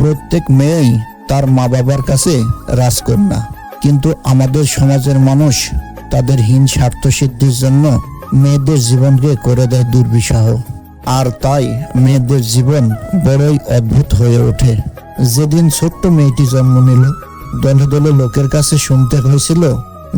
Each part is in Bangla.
প্রত্যেক মেয়েই তার মা বাবার কাছে রাজকন্যা, কিন্তু আমাদের সমাজের মানুষ তাদের হীন স্বার্থ সিদ্ধির জন্য মেয়েদের জীবনকে করে দেয় দুর্বিষহ। আর তাই মেয়েদের জীবন বড়ই অদ্ভুত হয়ে ওঠে। যেদিন ছোট্ট মেয়েটি জন্ম নিল, দলে দলে লোকের কাছে শুনতে হয়েছিল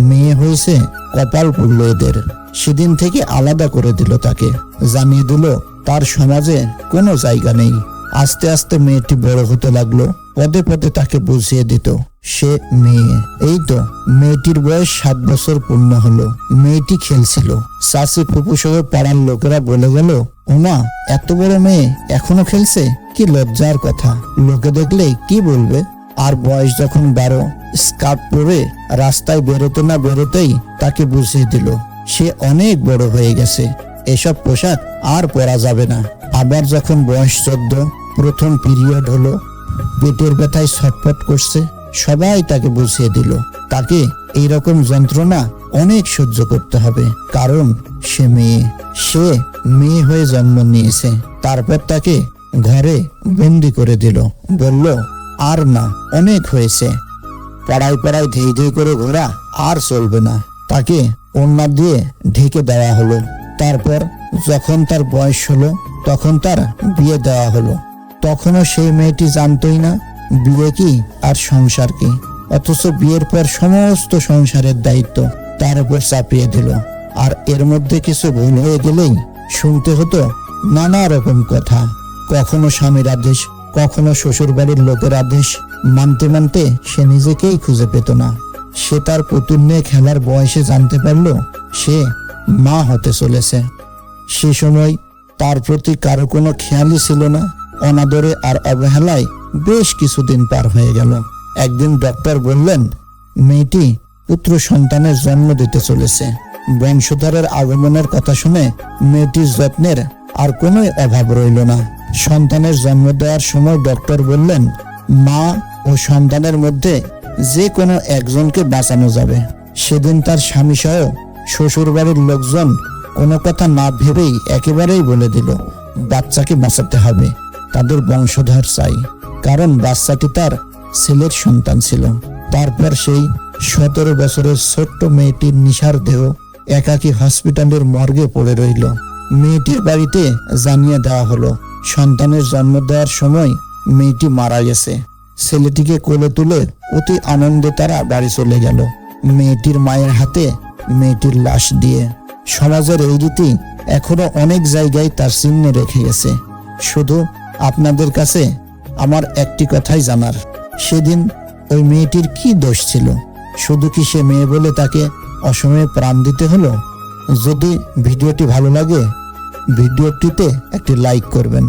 মেয়ে হয়েছে, কপাল পড়ল এদের। সেদিন থেকে আলাদা করে দিল তাকে, জানিয়ে দিল তার সমাজে কোনো জায়গা নেই। আস্তে আস্তে মেয়েটি বড় হতে লাগলো, পদে পদে তাকে বুঝিয়ে দিত সে মেয়ে। এই তো মেয়েটির বয়স 7 বছর পূর্ণ হলো। মেয়েটি খেলছিল, চাচি ফুপু সহ পাড়ার লোকেরা বলে গেল, ওমা এত বড় মেয়ে এখনো খেলছে, কি লজ্জার কথা, লোকে দেখলে কি বলবে। আর বয়স যখন 12, স্কার্ট পরে রাস্তায় বেরোতে না বেরোতেই তাকে বুঝিয়ে দিল সে অনেক বড় হয়ে গেছে, এসব পোশাক আর পরা যাবে না। আবার যখন বয়স 14, প্রথম পিরিয়ড হলো, পেটের ব্যথায় ছটফট করছে, সবাই তাকে বুঝিয়ে দিল তাকে এইরকম যন্ত্রণা অনেক সহ্য করতে হবে, কারণ সে মেয়ে হয়ে জন্ম নিয়েছে। তারপর তাকে ঘরে বন্দি করে দিল, বলল আর না, অনেক হয়েছে, পাড়ায় পাড়ায় ধেই ধেই করে ঘোরা আর চলবে না। তাকে ওড়না দিয়ে ঢেকে দেওয়া হলো। তারপর যখন তার বয়স হলো, তখন তার বিয়ে দেওয়া হলো। তখনও সেই মেয়েটি জানতই না বিয়ে কি আর সংসার কি, অথচ বিয়ের পর সমস্ত সংসারের দায়িত্ব তার উপর চাপিয়ে দিল। আর এর মধ্যে কিছু ভুল হয়ে গেলেই শুনতে হতো নানা রকম কথা, কখনো স্বামীর আদেশ, কখনো শ্বশুর বাড়ির লোকের আদেশ। মানতে মানতে সে নিজেকেই খুঁজে পেত না। সে তার পুতুল নিয়ে খেলার বয়সে জানতে পারল সে মা হতে চলেছে। সে সময় তার প্রতি কারো কোনো খেয়ালই ছিল না। অনাদরে আর অবহেলায় বেশ কিছুদিন পার হয়ে গেল। একদিন ডক্টর বললেন মেয়েটি পুত্র সন্তানের জন্ম দিতে চলেছে। বংশধরের আগমনের কথা শুনে মেয়েটির যত্নের আর কোনো অভাব রইল না। সন্তানের জন্ম দেওয়ার সময় ডক্টর বললেন মা ও সন্তানের মধ্যে যে কোনো একজনকে বাঁচানো যাবে। সেদিন তার স্বামী সহ শ্বশুর বাড়ির লোকজন কোনো কথা না ভেবেই একেবারেই বলে দিল বাচ্চাকে বাঁচাতে হবে, তাদের বংশধর চাই, কারণ বাচ্চাটি তার ছেলের সন্তান ছিল। তারপর সেই 17 বছরের ছোট্ট মেয়েটির নিশার দেহ একাকী হসপিটালের মর্গে পড়ে রইল। মেয়েটির বাড়িতে জানিয়ে দেওয়া হলো সন্তানের জন্ম দেওয়ার সময় মেয়েটি মারা গেছে। ছেলেটিকে কোলে তুলে অতি আনন্দে তারা বাড়ি চলে গেল, মেয়েটির মায়ের হাতে মেয়েটির লাশ দিয়ে। সমাজের এই রীতি এখনো অনেক জায়গায় তার চিহ্ন রেখে গেছে। শুধু আপনাদের কাছে আমার একটি কথাই জানার, সেদিন ওই মেয়েটির কি দোষ ছিল? শুধু কি সে মেয়ে বলে তাকে অসময়ে প্রাণ দিতে হলো? যদি ভিডিওটি ভালো লাগে ভিডিওটিতে একটি লাইক করবেন,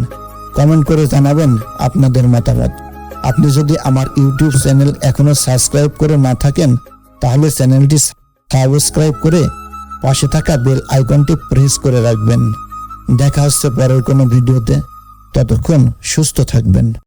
কমেন্ট করে জানাবেন আপনাদের মতামত। আপনি যদি আমার ইউটিউব চ্যানেল এখনো সাবস্ক্রাইব করে না থাকেন তাহলে চ্যানেলটি সাবস্ক্রাইব করে পাশে থাকা বেল আইকনটি প্রেস করে রাখবেন। দেখা হচ্ছে পরের কোনো ভিডিওতে, ততক্ষণ সুস্থ থাকবেন।